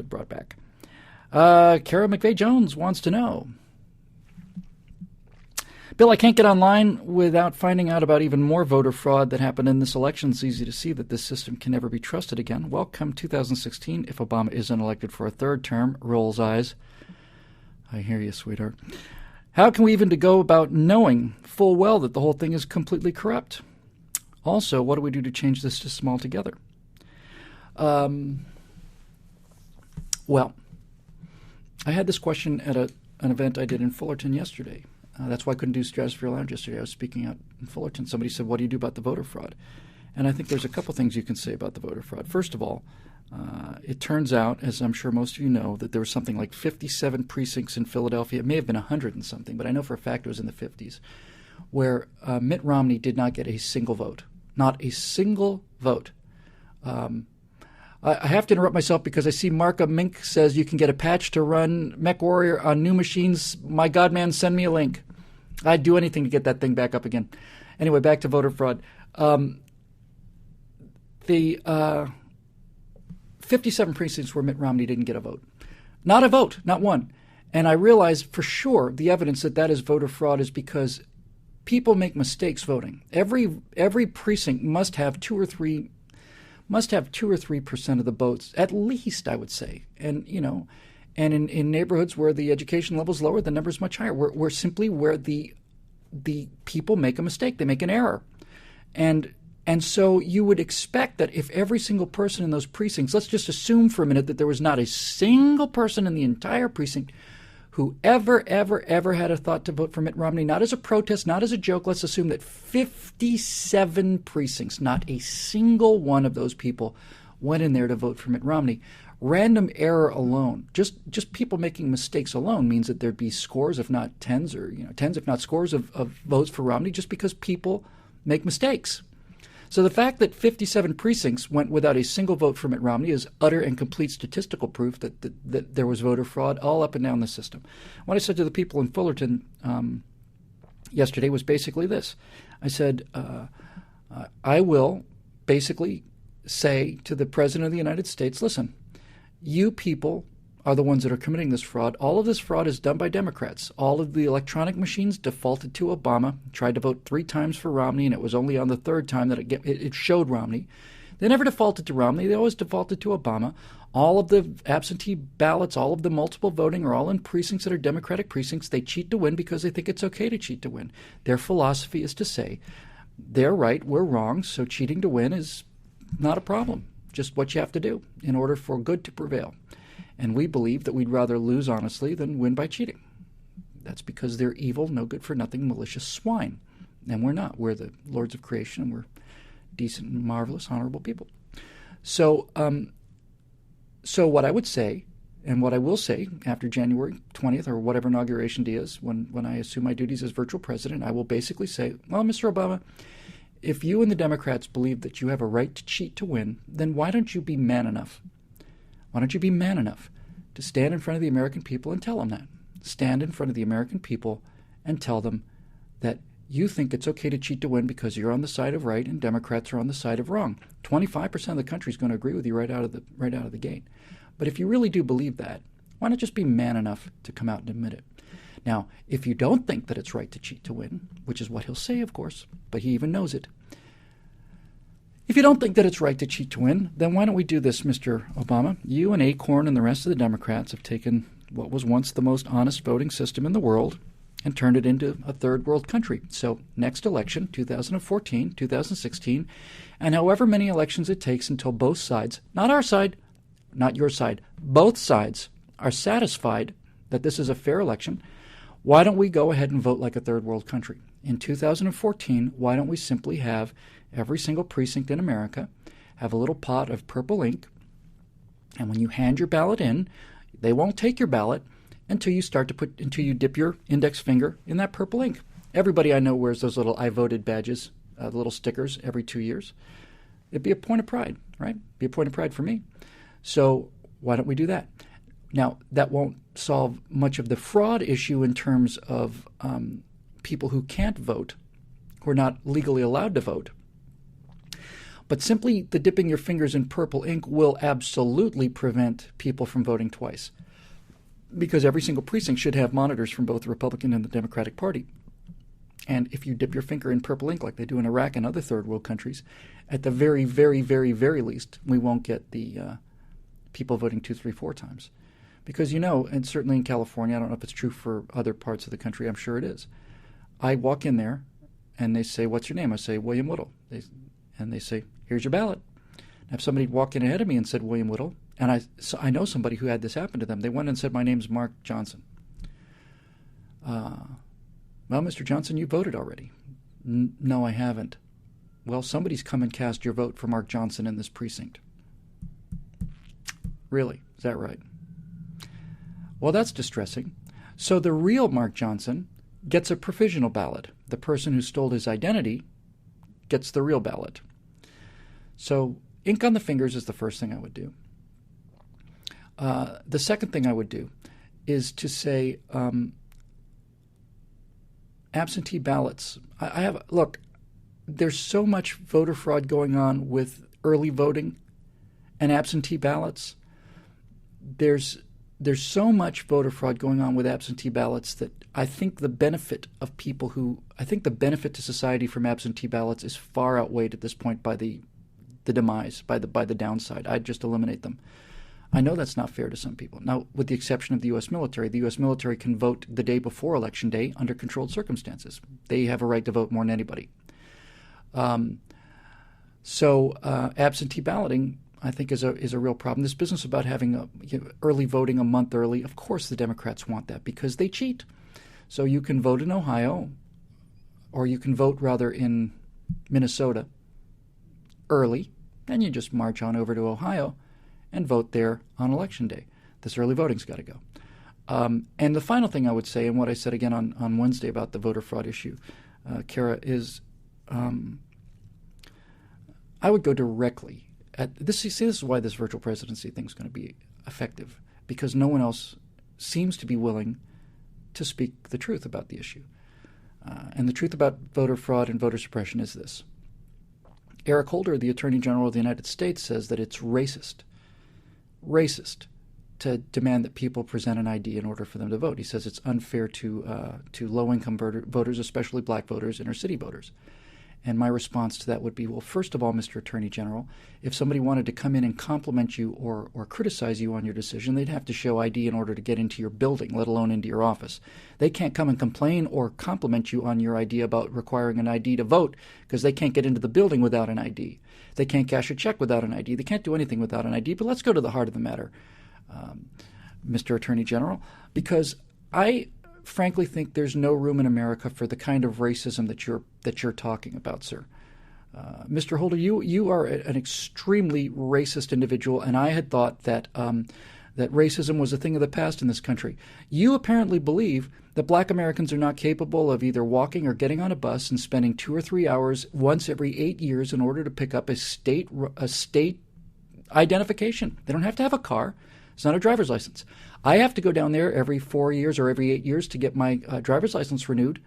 brought back. Kara McVeigh-Jones wants to know, Bill, I can't get online without finding out about even more voter fraud that happened in this election. It's easy to see that this system can never be trusted again. Welcome 2016. If Obama isn't elected for a third term, rolls eyes. I hear you, sweetheart. How can we even go about knowing full well that the whole thing is completely corrupt? Also, what do we do to change this system altogether? Well, I had this question at an event I did in Fullerton yesterday. That's why I couldn't do Stratosphere Lounge yesterday. I was speaking out in Fullerton. Somebody said, what do you do about the voter fraud? And I think there's a couple things you can say about the voter fraud. First of all, it turns out, as I'm sure most of you know, that there was something like 57 precincts in Philadelphia. It may have been 100 and something, but I know for a fact it was in the 50s, where Mitt Romney did not get a single vote. Not a single vote. I have to interrupt myself because I see Marka Mink says you can get a patch to run MechWarrior on new machines. My God, man, send me a link. I'd do anything to get that thing back up again. Anyway, back to voter fraud. The 57 precincts where Mitt Romney didn't get a vote. Not a vote, not one. And I realize for sure the evidence that is voter fraud is because people make mistakes voting. Every precinct must have 2 or 3% of the votes, at least, I would say. And, and in neighborhoods where the education level is lower, the number is much higher. We're simply where the people make a mistake. They make an error. And so you would expect that if every single person in those precincts, let's just assume for a minute that there was not a single person in the entire precinct who ever had a thought to vote for Mitt Romney, not as a protest, not as a joke. Let's assume that 57 precincts, not a single one of those people went in there to vote for Mitt Romney. Random error alone, just people making mistakes alone means that there'd be scores, if not tens, or tens, if not scores of votes for Romney just because people make mistakes. So the fact that 57 precincts went without a single vote for Mitt Romney is utter and complete statistical proof that there was voter fraud all up and down the system. What I said to the people in Fullerton yesterday was basically this. I said, I will basically say to the President of the United States, listen, you people are the ones that are committing this fraud. All of this fraud is done by Democrats. All of the electronic machines defaulted to Obama, tried to vote 3 times for Romney, and it was only on the 3rd time that it showed Romney. They never defaulted to Romney. They always defaulted to Obama. All of the absentee ballots, all of the multiple voting are all in precincts that are Democratic precincts. They cheat to win because they think it's okay to cheat to win. Their philosophy is to say, they're right, we're wrong, so cheating to win is not a problem. Just what you have to do in order for good to prevail. And we believe that we'd rather lose honestly than win by cheating. That's because they're evil, no good for nothing, malicious swine. And we're not. We're the lords of creation, and we're decent, marvelous, honorable people. So what I would say, and what I will say after January 20th or whatever inauguration day is, when I assume my duties as virtual president, I will basically say, well, Mr. Obama, if you and the Democrats believe that you have a right to cheat to win, then why don't you be man enough? Why don't you be man enough to stand in front of the American people and tell them that? Stand in front of the American people and tell them that you think it's okay to cheat to win because you're on the side of right and Democrats are on the side of wrong. 25% of the country is going to agree with you right out of the gate. But if you really do believe that, why not just be man enough to come out and admit it? Now, if you don't think that it's right to cheat to win, which is what he'll say, of course, but he even knows it. If you don't think that it's right to cheat to win, then why don't we do this, Mr. Obama? You and Acorn and the rest of the Democrats have taken what was once the most honest voting system in the world and turned it into a third world country. So next election, 2014, 2016, and however many elections it takes until both sides, not our side, not your side, both sides are satisfied that this is a fair election, why don't we go ahead and vote like a third world country? In 2014, why don't we simply have every single precinct in America have a little pot of purple ink, and when you hand your ballot in, they won't take your ballot until you dip your index finger in that purple ink. Everybody I know wears those little I voted badges, the little stickers every 2 years. It'd be a point of pride, right? Be a point of pride for me. So why don't we do that? Now, that won't solve much of the fraud issue in terms of people who can't vote, who are not legally allowed to vote. But simply the dipping your fingers in purple ink will absolutely prevent people from voting twice, because every single precinct should have monitors from both the Republican and the Democratic Party. And if you dip your finger in purple ink like they do in Iraq and other third world countries, at the very, very, very, very least, we won't get the people voting 2, 3, 4 times. Because, and certainly in California, I don't know if it's true for other parts of the country, I'm sure it is. I walk in there and they say, "What's your name?" I say, "William Whittle." And they say, "Here's your ballot." And if somebody walked in ahead of me and said William Whittle, and I know somebody who had this happen to them, they went and said, "My name's Mark Johnson." Well, Mr. Johnson, you voted already. No, I haven't. Well, somebody's come and cast your vote for Mark Johnson in this precinct. Really? Is that right? Well, that's distressing. So the real Mark Johnson gets a provisional ballot. The person who stole his identity gets the real ballot. So ink on the fingers is the first thing I would do. The second thing I would do is to say absentee ballots. Look, there's so much voter fraud going on with early voting and absentee ballots. There's so much voter fraud going on with absentee ballots that I think the benefit to society from absentee ballots is far outweighed at this point by the demise, by the downside. I'd just eliminate them. I know that's not fair to some people. Now, with the exception of the U.S. military can vote the day before Election Day under controlled circumstances. They have a right to vote more than anybody. So absentee balloting, I think, is a real problem. This business about having early voting a month early, of course the Democrats want that because they cheat. So you can vote in Ohio, or you can vote rather in Minnesota early, and you just march on over to Ohio and vote there on Election Day. This early voting's got to go. And the final thing I would say, and what I said again on Wednesday about the voter fraud issue, Kara, is I would go directly at this. You see, this is why this virtual presidency thing is going to be effective, because no one else seems to be willing to speak the truth about the issue. And the truth about voter fraud and voter suppression is this. Eric Holder, the Attorney General of the United States, says that it's racist to demand that people present an ID in order for them to vote. He says it's unfair to low-income voters, especially black voters, inner city voters. And my response to that would be, well, first of all, Mr. Attorney General, if somebody wanted to come in and compliment you or criticize you on your decision, they'd have to show ID in order to get into your building, let alone into your office. They can't come and complain or compliment you on your idea about requiring an ID to vote because they can't get into the building without an ID. They can't cash a check without an ID. They can't do anything without an ID. But let's go to the heart of the matter, Mr. Attorney General, because I frankly think there's no room in America for the kind of racism that you're talking about, sir. Mr. Holder, you are an extremely racist individual, and I had thought that that racism was a thing of the past in this country. You apparently believe that black Americans are not capable of either walking or getting on a bus and spending 2 or 3 hours once every 8 years in order to pick up a state identification. They don't have to have a car. It's not a driver's license. I have to go down there every 4 years or every 8 years to get my driver's license renewed.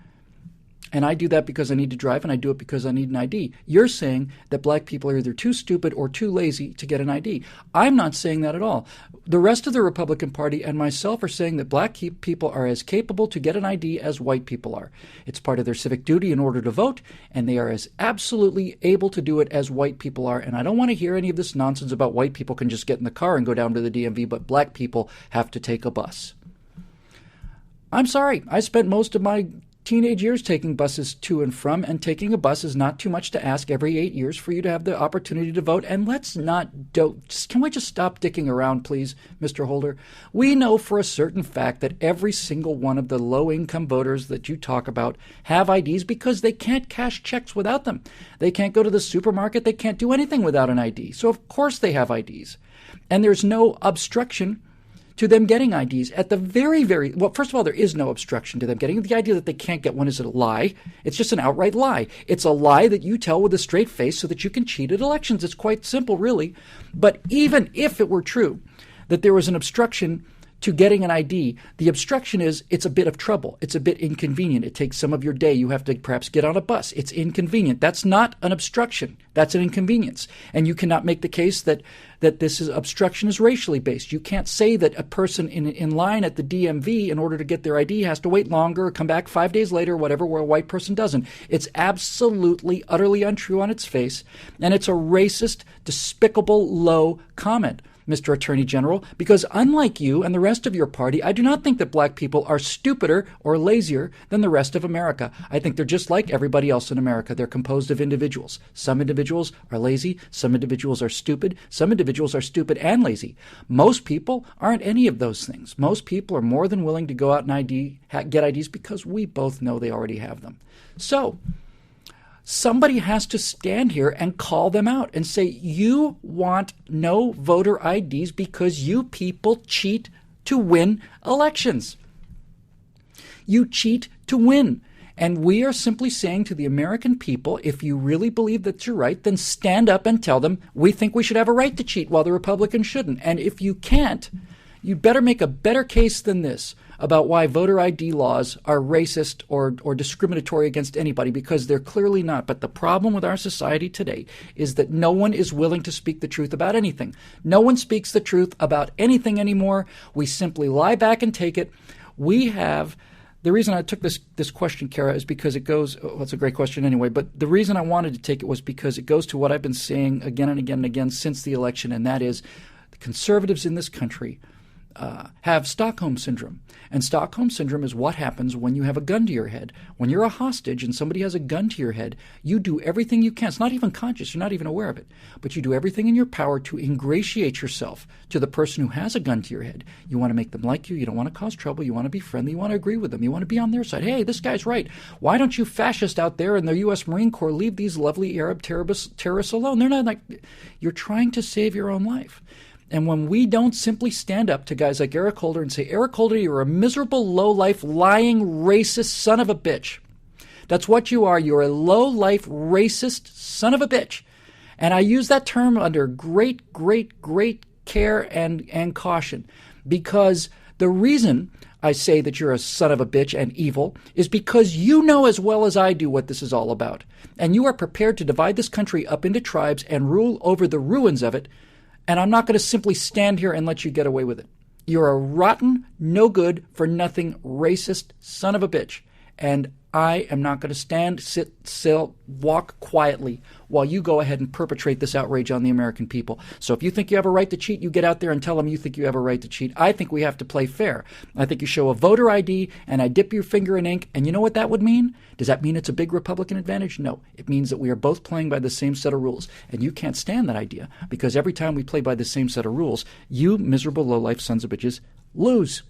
And I do that because I need to drive, and I do it because I need an ID. You're saying that black people are either too stupid or too lazy to get an ID. I'm not saying that at all. The rest of the Republican Party and myself are saying that black people are as capable to get an ID as white people are. It's part of their civic duty in order to vote, and they are as absolutely able to do it as white people are. And I don't want to hear any of this nonsense about white people can just get in the car and go down to the DMV, but black people have to take a bus. I'm sorry. I spent most of my teenage years taking buses to and from, and taking a bus is not too much to ask every 8 years for you to have the opportunity to vote. And let's not can we just stop dicking around, please, Mr. Holder? We know for a certain fact that every single one of the low-income voters that you talk about have IDs because they can't cash checks without them. They can't go to the supermarket. They can't do anything without an ID. So of course they have IDs. And there's no obstruction to them getting IDs at the well, first of all, there is no obstruction to them getting. The idea that they can't get one is a lie. It's just an outright lie. It's a lie that you tell with a straight face so that you can cheat at elections. It's quite simple, really. But even if it were true that there was an obstruction to getting an ID. The obstruction is it's a bit of trouble. It's a bit inconvenient. It takes some of your day. You have to perhaps get on a bus. It's inconvenient. That's not an obstruction. That's an inconvenience. And you cannot make the case that this obstruction is racially based. You can't say that a person in line at the DMV in order to get their ID has to wait longer or come back 5 days later or whatever, where a white person doesn't. It's absolutely, utterly untrue on its face. And it's a racist, despicable, low comment, Mr. Attorney General, because unlike you and the rest of your party, I do not think that black people are stupider or lazier than the rest of America. I think they're just like everybody else in America. They're composed of individuals. Some individuals are lazy. Some individuals are stupid. Some individuals are stupid and lazy. Most people aren't any of those things. Most people are more than willing to go out and get IDs because we both know they already have them. So somebody has to stand here and call them out and say, you want no voter IDs because you people cheat to win elections. You cheat to win. And we are simply saying to the American people, if you really believe that you're right, then stand up and tell them we think we should have a right to cheat while the Republicans shouldn't. And if you can't, you better make a better case than this about why voter ID laws are racist or discriminatory against anybody, because they're clearly not. But the problem with our society today is that no one is willing to speak the truth about anything. No one speaks the truth about anything anymore. We simply lie back and take it. The reason I took this question, Kara, is because it goes, it's a great question anyway, but the reason I wanted to take it was because it goes to what I've been saying again and again and again since the election, and that is the conservatives in this country have Stockholm Syndrome. And Stockholm Syndrome is what happens when you have a gun to your head. When you're a hostage and somebody has a gun to your head, you do everything you can. It's not even conscious. You're not even aware of it. But you do everything in your power to ingratiate yourself to the person who has a gun to your head. You want to make them like you. You don't want to cause trouble. You want to be friendly. You want to agree with them. You want to be on their side. Hey, this guy's right. Why don't you fascists out there in the U.S. Marine Corps leave these lovely Arab terrorists alone? They're not like, you're trying to save your own life. And when we don't simply stand up to guys like Eric Holder and say, Eric Holder, you're a miserable, low-life, lying, racist son of a bitch. That's what you are. You're a low-life, racist son of a bitch. And I use that term under great, great, great care and caution, because the reason I say that you're a son of a bitch and evil is because you know as well as I do what this is all about. And you are prepared to divide this country up into tribes and rule over the ruins of it. And I'm not going to simply stand here and let you get away with it. You're a rotten, no good, for nothing, racist son of a bitch. And I am not going to stand, sit, still, walk quietly while you go ahead and perpetrate this outrage on the American people. So if you think you have a right to cheat, you get out there and tell them you think you have a right to cheat. I think we have to play fair. I think you show a voter ID and I dip your finger in ink. And you know what that would mean? Does that mean it's a big Republican advantage? No. It means that we are both playing by the same set of rules. And you can't stand that idea, because every time we play by the same set of rules, you miserable lowlife sons of bitches lose.